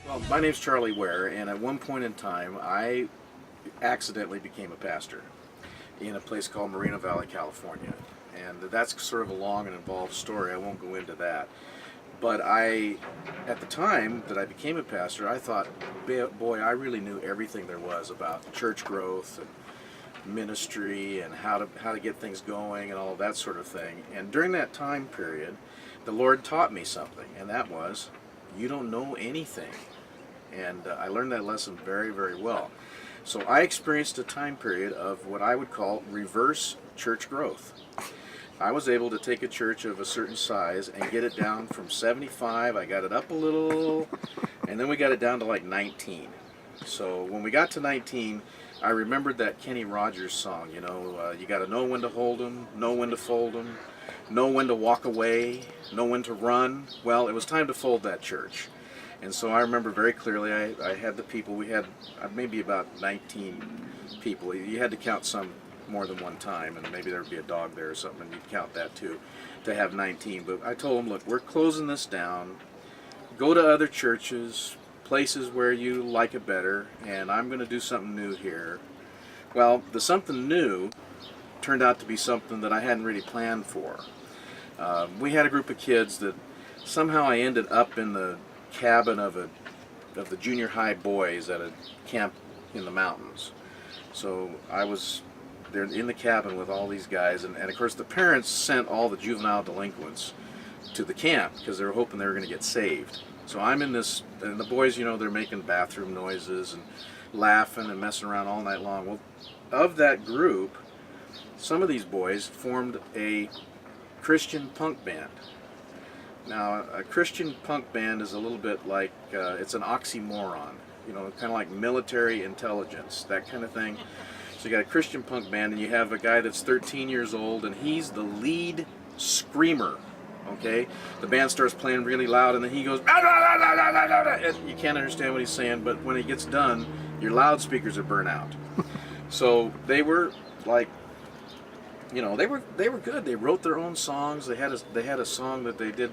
Well, my name's Charlie Ware, and at one point in time, I accidentally became a pastor in a place called Moreno Valley, California. And that's sort of a long and involved story. I won't go into that. But at the time that I became a pastor, I thought, boy, I really knew everything there was about church growth and ministry and how to get things going and all of that sort of thing. And during that time period, the Lord taught me something, and that was, you don't know anything. And I learned that lesson very, very well. So I experienced a time period of what I would call reverse church growth. I was able to take a church of a certain size and get it down from 75, I got it up a little, and then we got it down to like 19. So when we got to 19, I remembered that Kenny Rogers song, you know, you got to know when to hold 'em, know when to fold 'em, know when to walk away, know when to run. Well, it was time to fold that church. And so I remember very clearly, I had the people, we had maybe about 19 people. You had to count some more than one time, and maybe there would be a dog there or something, and you'd count that too, to have 19. But I told them, look, we're closing this down. Go to other churches, places where you like it better, and I'm going to do something new here. Well, the something new turned out to be something that I hadn't really planned for. We had a group of kids that somehow I ended up in the cabin of the junior high boys at a camp in the mountains. So I was there in the cabin with all these guys, and of course the parents sent all the juvenile delinquents to the camp because they were hoping they were going to get saved. So I'm in this, and the boys, you know, they're making bathroom noises and laughing and messing around all night long. Well, of that group, some of these boys formed a Christian punk band. Now, a Christian punk band is a little bit like, it's an oxymoron, you know, kind of like military intelligence, that kind of thing. So you got a Christian punk band, and you have a guy that's 13 years old, and he's the lead screamer, okay? The band starts playing really loud, and then he goes, "Ah, ah, ah, ah, ah, ah, ah," and you can't understand what he's saying, but when he gets done, your loudspeakers are burnt out. So they were like, you know, they were good. They wrote their own songs. They had a song that they did.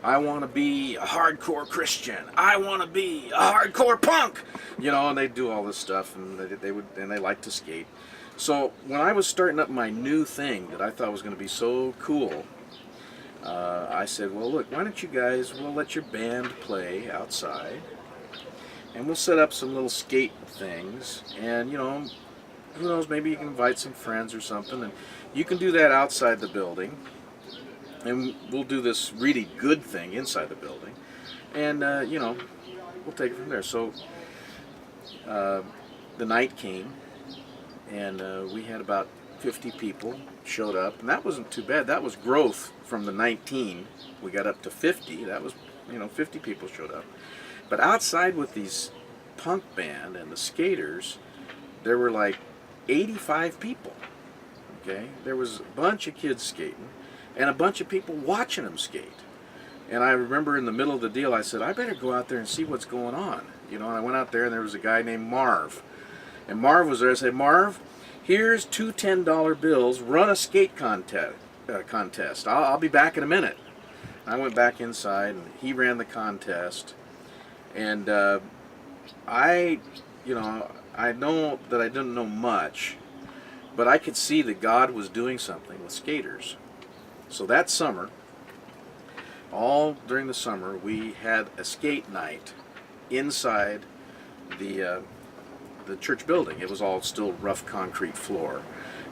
I want to be a hardcore Christian. I want to be a hardcore punk. You know, and they do all this stuff, and they like to skate. So when I was starting up my new thing that I thought was going to be so cool, I said, well, look, why don't you guys? We'll let your band play outside, and we'll set up some little skate things, and you know, who knows, maybe you can invite some friends or something, and you can do that outside the building, and we'll do this really good thing inside the building, and you know, we'll take it from there. So the night came, and we had about 50 people showed up, and that wasn't too bad. That was growth from the 19. We got up to 50. That was, you know, 50 people showed up. But outside with these punk band and the skaters, there were like 85 people. Okay, there was a bunch of kids skating and a bunch of people watching them skate. And I remember in the middle of the deal, I said, I better go out there and see what's going on. You know, and I went out there, and there was a guy named Marv. And Marv was there. I said, Marv, here's two $10 bills. Run a skate contest. I'll be back in a minute. I went back inside, and he ran the contest. And you know, I know that I didn't know much, but I could see that God was doing something with skaters. So that summer, all during the summer, we had a skate night inside the church building. It was all still rough concrete floor,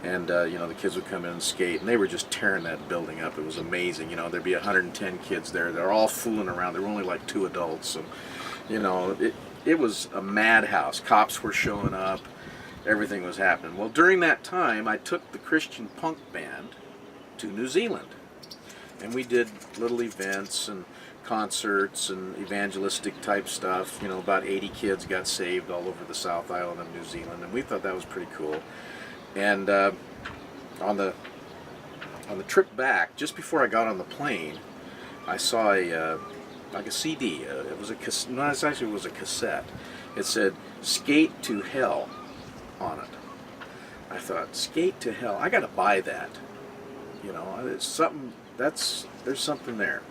and you know, the kids would come in and skate, and they were just tearing that building up. It was amazing. You know, there'd be 110 kids there. They're all fooling around. There were only like 2 adults, so you know, it was a madhouse. Cops were showing up. Everything was happening. Well, during that time, I took the Christian punk band to New Zealand, and we did little events and concerts and evangelistic type stuff. You know, about 80 kids got saved all over the South Island of New Zealand, and we thought that was pretty cool. And on the trip back, just before I got on the plane, I saw a like a CD. It was a no, it actually was a cassette. It said "Skate to Hell" on it. I thought, "Skate to Hell." I got to buy that. You know, it's something there's something there.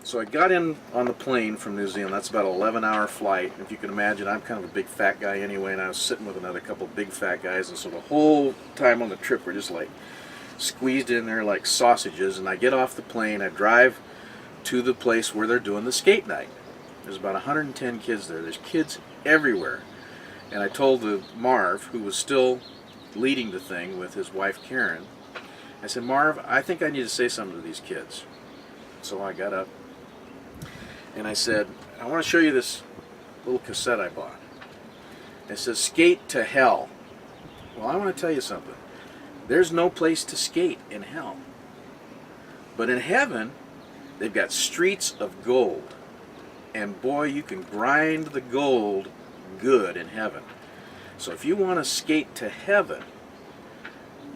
So I got in on the plane from New Zealand. That's about an 11-hour flight. If you can imagine, I'm kind of a big fat guy anyway, and I was sitting with another couple of big fat guys, and so the whole time on the trip we're just like squeezed in there like sausages. And I get off the plane, I drive to the place where they're doing the skate night. There's about 110 kids there. There's kids everywhere. And I told the Marv, who was still leading the thing with his wife Karen, I said, "Marv, I think I need to say something to these kids." So I got up and I said, "I want to show you this little cassette I bought. It says, 'Skate to Hell.'" Well, I want to tell you something. There's no place to skate in hell. But in heaven, they've got streets of gold. And boy, you can grind the gold good in heaven. So if you want to skate to heaven,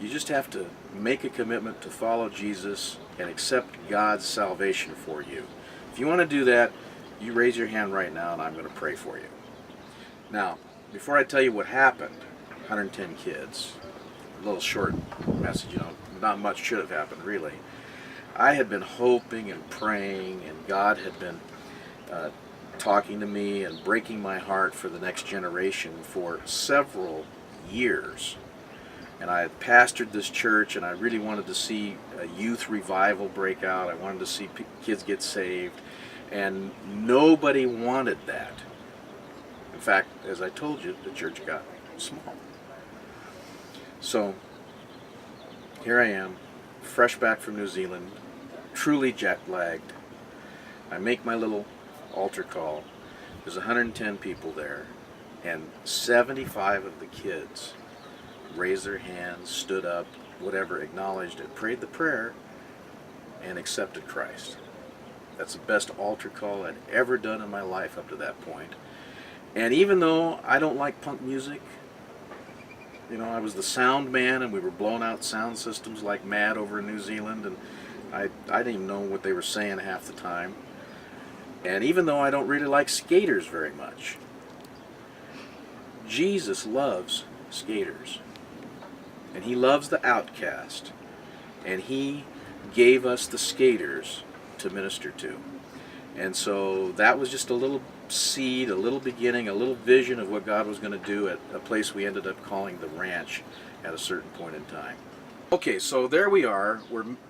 you just have to make a commitment to follow Jesus and accept God's salvation for you. If you want to do that, you raise your hand right now and I'm going to pray for you. Now, before I tell you what happened, 110 kids, a little short message, you know, not much should have happened really. I had been hoping and praying, and God had been talking to me and breaking my heart for the next generation for several years. And I had pastored this church, and I really wanted to see a youth revival break out. I wanted to see kids get saved, and nobody wanted that. In fact, as I told you, the church got small. So here I am, fresh back from New Zealand, truly jet lagged. I make my little altar call. There's 110 people there, and 75 of the kids raised their hands, stood up, whatever, acknowledged it, prayed the prayer, and accepted Christ. That's the best altar call I'd ever done in my life up to that point. And even though I don't like punk music, you know, I was the sound man, and we were blowing out sound systems like mad over in New Zealand, and I didn't even know what they were saying half the time. And even though I don't really like skaters very much, Jesus loves skaters. And he loves the outcast. And he gave us the skaters to minister to. And so that was just a little seed, a little beginning, a little vision of what God was going to do at a place we ended up calling the ranch at a certain point in time. Okay, so there we are.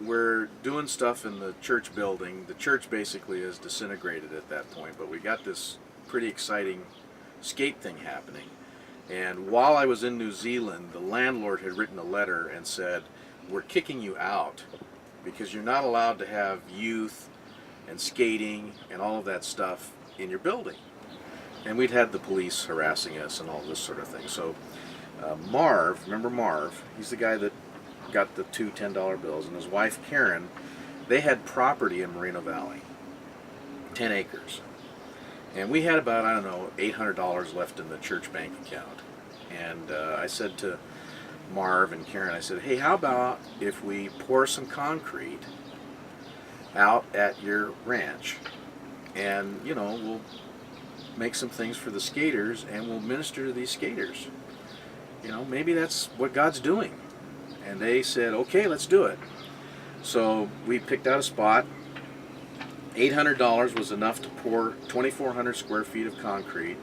We're doing stuff in the church building. The church basically is disintegrated at that point, but we got this pretty exciting skate thing happening. And while I was in New Zealand, the landlord had written a letter and said, "We're kicking you out because you're not allowed to have youth and skating and all of that stuff in your building." And we'd had the police harassing us and all this sort of thing. So Marv, remember Marv? He's the guy that got the two $10 bills, and his wife Karen, they had property in Moreno Valley, 10 acres. And we had about, I don't know, $800 left in the church bank account. And I said to Marv and Karen, I said, "Hey, how about if we pour some concrete out at your ranch, and, you know, we'll make some things for the skaters, and we'll minister to these skaters. You know, maybe that's what God's doing." And they said, "Okay, let's do it." So we picked out a spot. $800 was enough to pour 2,400 square feet of concrete.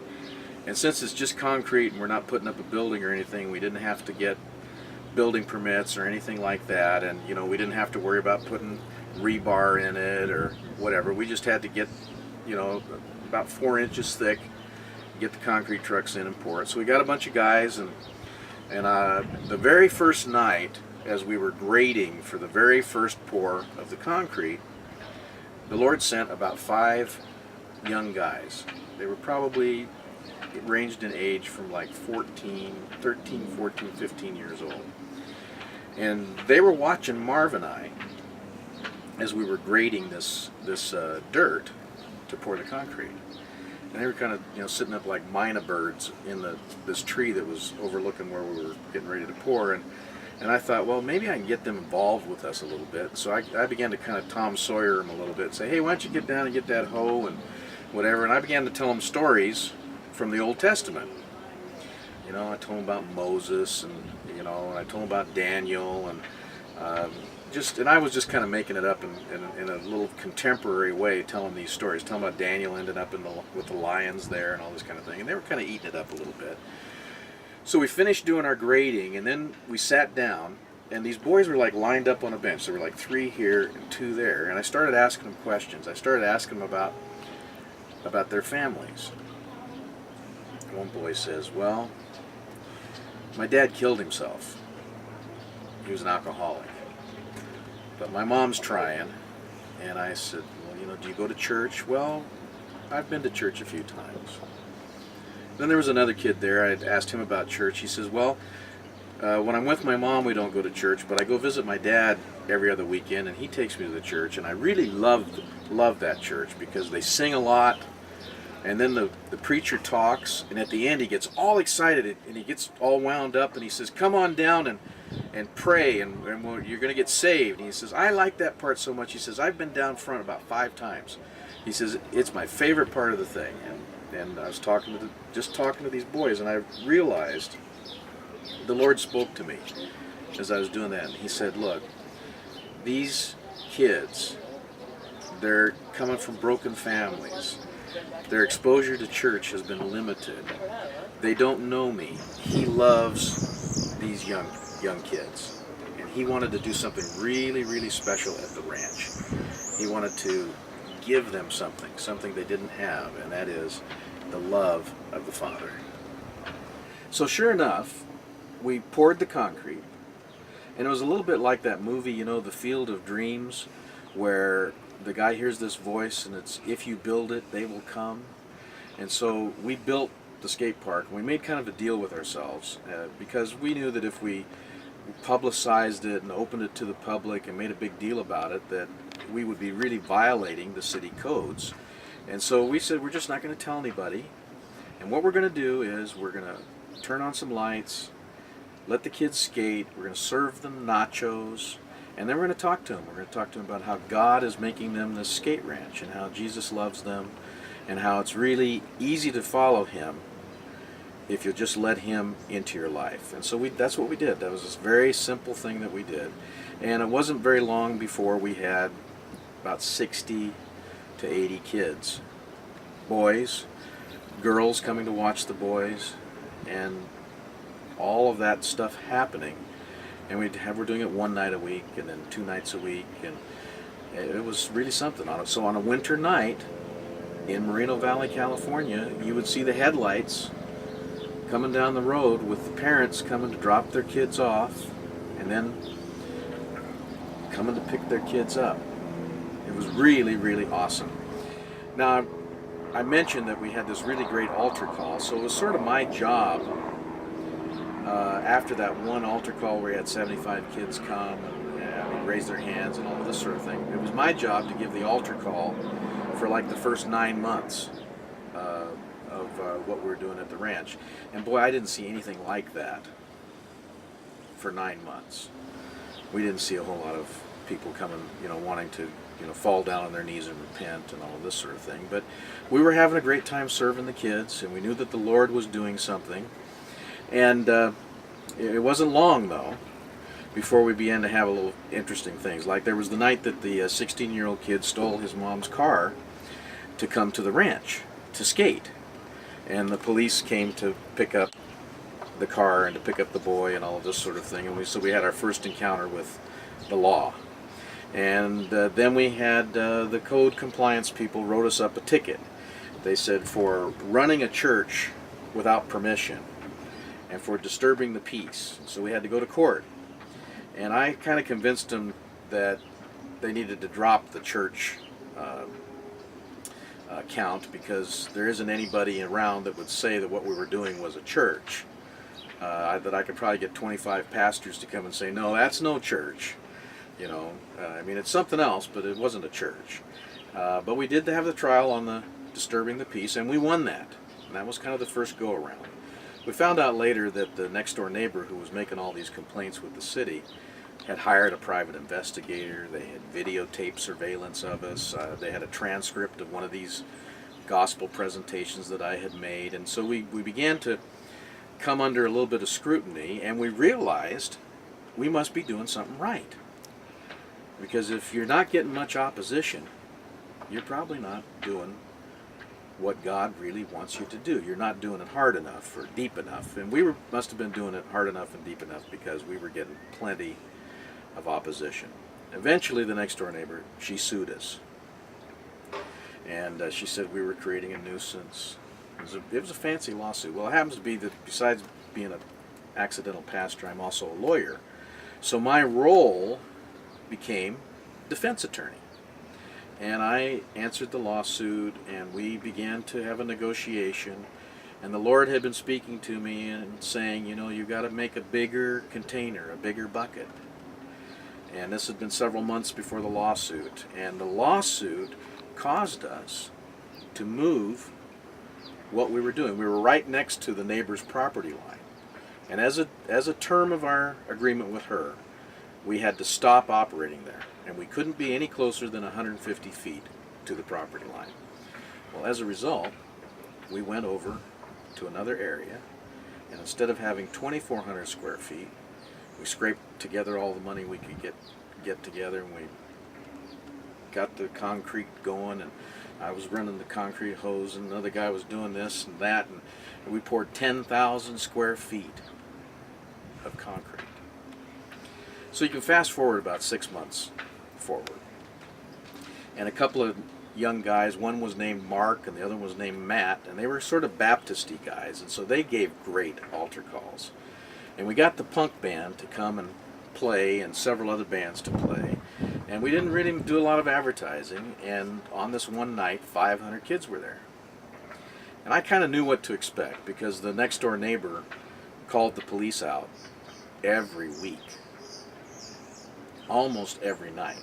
And since it's just concrete and we're not putting up a building or anything, we didn't have to get building permits or anything like that. And, you know, we didn't have to worry about putting rebar in it or whatever. We just had to get, you know, about 4 inches thick, get the concrete trucks in and pour it. So we got a bunch of guys, and the very first night, as we were grading for the very first pour of the concrete, the Lord sent about 5 young guys. They were probably, it ranged in age from like 13, 14, 15 years old. And they were watching Marv and I as we were grading this dirt to pour the concrete. And they were kind of, you know, sitting up like mina birds in this tree that was overlooking where we were getting ready to pour. And I thought, well, maybe I can get them involved with us a little bit. So I began to kind of Tom Sawyer them a little bit, say, hey, why don't you get down and get that hoe and whatever. And I began to tell them stories from the Old Testament. You know, I told them about Moses, and you know, and I told them about Daniel, and and I was just kind of making it up in a little contemporary way, telling these stories, telling about Daniel ended up with the lions there and all this kind of thing, and they were kind of eating it up a little bit. So we finished doing our grading, and then we sat down, and these boys were like lined up on a bench. There were like 3 here and 2 there, and I started asking them questions. I started asking them about their families. One boy says, well, my dad killed himself. He was an alcoholic. But my mom's trying. And I said, well, you know, do you go to church? Well, I've been to church a few times. Then there was another kid there. I had asked him about church. He says, well, when I'm with my mom, we don't go to church, but I go visit my dad every other weekend, and he takes me to the church. And I really love that church because they sing a lot. And then the preacher talks, and at the end he gets all excited, and he gets all wound up, and he says, come on down and pray, and you're going to get saved. And he says, I like that part so much. He says, I've been down front about 5 times. He says, it's my favorite part of the thing. And I was talking to these boys, and I realized the Lord spoke to me as I was doing that. And he said, look, these kids, they're coming from broken families. Their exposure to church has been limited. They don't know me. He loves these young kids, and he wanted to do something really, really special at the ranch. He wanted to give them something they didn't have, and that is the love of the Father. So sure enough, we poured the concrete, and it was a little bit like that movie, you know, The Field of Dreams, where the guy hears this voice, and it's, if you build it, they will come. And so we built the skate park, and we made kind of a deal with ourselves because we knew that if we publicized it and opened it to the public and made a big deal about it, that we would be really violating the city codes. And so we said, we're just not going to tell anybody. And what we're going to do is we're going to turn on some lights, let the kids skate, we're going to serve them nachos, and then we're going to talk to them. We're going to talk to them about how God is making them this skate ranch, and how Jesus loves them, and how it's really easy to follow him if you'll just let him into your life. And so that's what we did. That was this very simple thing that we did. And it wasn't very long before we had about 60 to 80 kids. Boys, girls coming to watch the boys, and all of that stuff happening. And we're doing it 1 night a week, and then 2 nights a week, and it was really something on it. So on a winter night in Moreno Valley, California, you would see the headlights coming down the road with the parents coming to drop their kids off, and then coming to pick their kids up. It was really, really awesome. Now, I mentioned that we had this really great altar call, so it was sort of my job after that one altar call where we had 75 kids come and raise their hands and all of this sort of thing. It was my job to give the altar call for like the first 9 months of what we were doing at the ranch. And boy, I didn't see anything like that for 9 months. We didn't see a whole lot of people coming, wanting to, fall down on their knees and repent and all of this sort of thing. But we were having a great time serving the kids, and we knew that the Lord was doing something. And it wasn't long, though, before we began to have a little interesting things. Like there was the night that the 16-year-old kid stole his mom's car to come to the ranch to skate. And the police came to pick up the car and to pick up the boy and all of this sort of thing. And so we had our first encounter with the law. And then we had the code compliance people wrote us up a ticket. They said for running a church without permission and for disturbing the peace. So we had to go to court. And I kind of convinced them that they needed to drop the church count, because there isn't anybody around that would say that what we were doing was a church. That I could probably get 25 pastors to come and say, no, that's no church. It's something else, but it wasn't a church. But we did have the trial on the disturbing the peace, and we won that. And that was kind of the first go-around. We found out later that the next door neighbor who was making all these complaints with the city had hired a private investigator. They had videotape surveillance of us. They had a transcript of one of these gospel presentations that I had made. And so we began to come under a little bit of scrutiny, and we realized we must be doing something right. Because if you're not getting much opposition, you're probably not doing what God really wants you to do. You're not doing it hard enough or deep enough. And must have been doing it hard enough and deep enough because we were getting plenty of opposition. Eventually, the next door neighbor, she sued us. And she said we were creating a nuisance. It was a fancy lawsuit. Well, it happens to be that besides being an accidental pastor, I'm also a lawyer. So my role became defense attorney. And I answered the lawsuit, and we began to have a negotiation. And the Lord had been speaking to me and saying, you know, you've got to make a bigger container, a bigger bucket. And this had been several months before the lawsuit. And the lawsuit caused us to move what we were doing. We were right next to the neighbor's property line. And as a term of our agreement with her, we had to stop operating there. And we couldn't be any closer than 150 feet to the property line. Well, as a result, we went over to another area, and instead of having 2,400 square feet, we scraped together all the money we could get together, and we got the concrete going, and I was running the concrete hose, and another guy was doing this and that, and we poured 10,000 square feet of concrete. So you can fast forward about 6 months forward. And a couple of young guys, one was named Mark and the other was named Matt, and they were sort of Baptist-y guys, and so they gave great altar calls. And we got the punk band to come and play and several other bands to play. And we didn't really do a lot of advertising, and on this one night, 500 kids were there. And I kind of knew what to expect because the next door neighbor called the police out every week. Almost every night.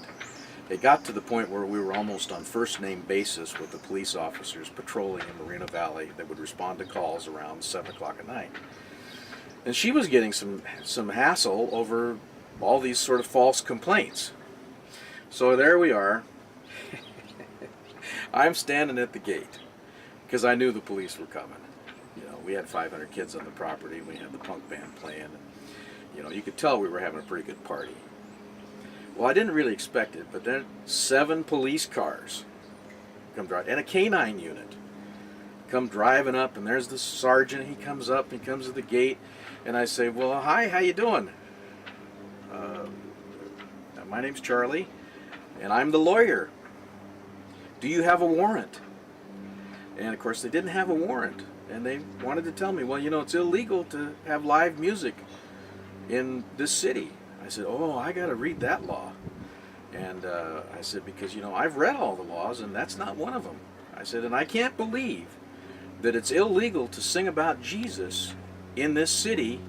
It got to the point where we were almost on first name basis with the police officers patrolling in Moreno Valley that would respond to calls around 7 o'clock at night. And she was getting some hassle over all these sort of false complaints. So there we are. I'm standing at the gate because I knew the police were coming. You know, we had 500 kids on the property. We had the punk band playing. And, you know, you could tell we were having a pretty good party. Well, I didn't really expect it, but then 7 police cars come driving, and a canine unit come driving up, and there's the sergeant. He comes up, he comes to the gate, and I say, well, hi, how you doing? My name's Charlie, and I'm the lawyer. Do you have a warrant? And of course, they didn't have a warrant, and they wanted to tell me, well, you know, it's illegal to have live music in this city. I said, oh, I got to read that law. And I said, because, you know, I've read all the laws, and that's not one of them. I said, and I can't believe that it's illegal to sing about Jesus in this city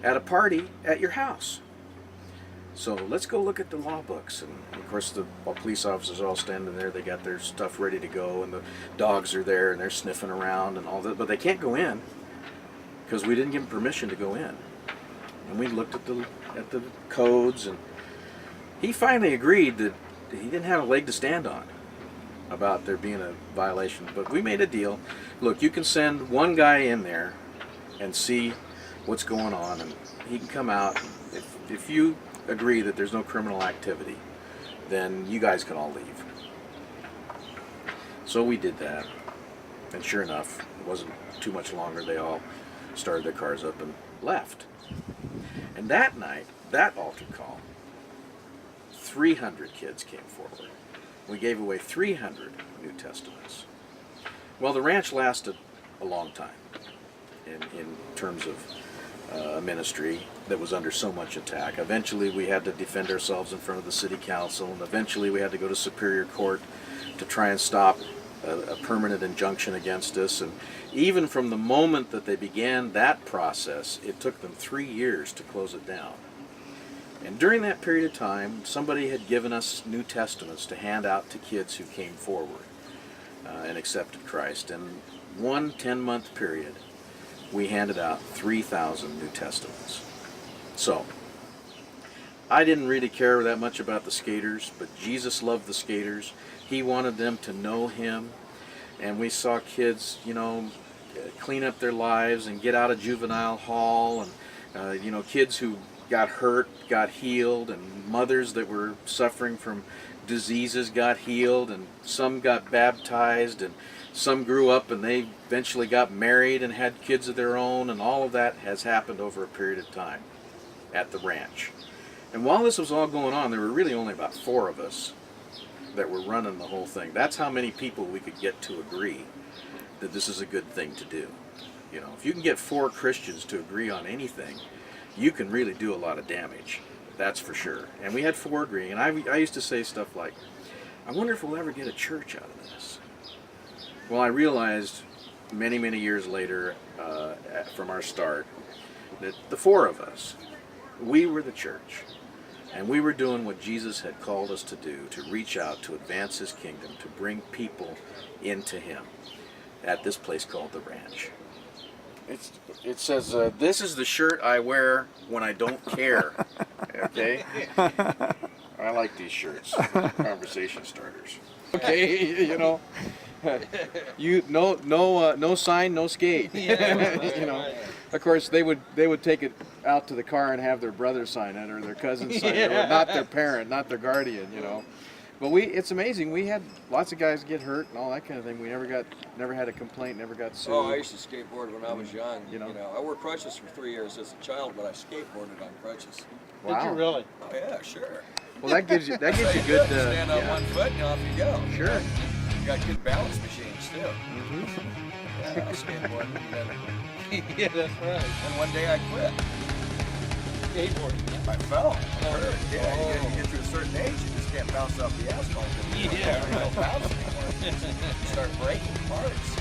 at a party at your house. So let's go look at the law books. And of course, the police officers are all standing there. They got their stuff ready to go, and the dogs are there, and they're sniffing around and all that. But they can't go in because we didn't give them permission to go in. And we looked at the codes, and he finally agreed that he didn't have a leg to stand on about there being a violation. But we made a deal. Look, you can send one guy in there and see what's going on, and he can come out. If you agree that there's no criminal activity, then you guys can all leave. So we did that, and sure enough, it wasn't too much longer. They all started their cars up and left. And that night, that altar call, 300 kids came forward. We gave away 300 New Testaments. Well, the ranch lasted a long time in terms of a ministry that was under so much attack. Eventually, we had to defend ourselves in front of the city council, and eventually we had to go to Superior Court to try and stop a permanent injunction against us. And even from the moment that they began that process, it took them 3 years to close it down. And during that period of time, somebody had given us New Testaments to hand out to kids who came forward and accepted Christ. And one 10-month period, we handed out 3,000 New Testaments. So, I didn't really care that much about the skaters, but Jesus loved the skaters. He wanted them to know Him. And we saw kids, you know, clean up their lives and get out of juvenile hall, and you know, kids who got hurt got healed, and mothers that were suffering from diseases got healed, and some got baptized, and some grew up and they eventually got married and had kids of their own, and all of that has happened over a period of time at the ranch. And while this was all going on, there were really only about 4 of us that were running the whole thing. That's how many people we could get to agree that this is a good thing to do. You know, if you can get 4 Christians to agree on anything, you can really do a lot of damage. That's for sure. And we had 4 agreeing, and I used to say stuff like, I wonder if we'll ever get a church out of this. Well, I realized many, many years later from our start that the 4 of us, we were the church. And we were doing what Jesus had called us to do, to reach out, to advance His kingdom, to bring people into Him at this place called the ranch. It says, this is the shirt I wear when I don't care. Okay? I like these shirts. Conversation starters. Okay, you know. No sign, no skate. You know. Of course, they would take it out to the car and have their brother sign it or their cousin sign it, or not their parent, not their guardian, you know. But it's amazing. We had lots of guys get hurt and all that kind of thing. We never had a complaint, never got sued. Oh, I used to skateboard when I was young. You know, I wore crutches for 3 years as a child, but I skateboarded on crutches. Wow. Did you really? Oh yeah, sure. Well, that gives you good. Stand on one foot and off you go. Sure. You got good balance machines too. Mm-hmm. Yeah, I skateboarded. Yeah, that's right. And one day I quit. Skateboarding. I fell. I hurt. Yeah, you get to a certain age, you just can't bounce off the asphalt. Yeah, You don't bounce anymore. You start breaking parts.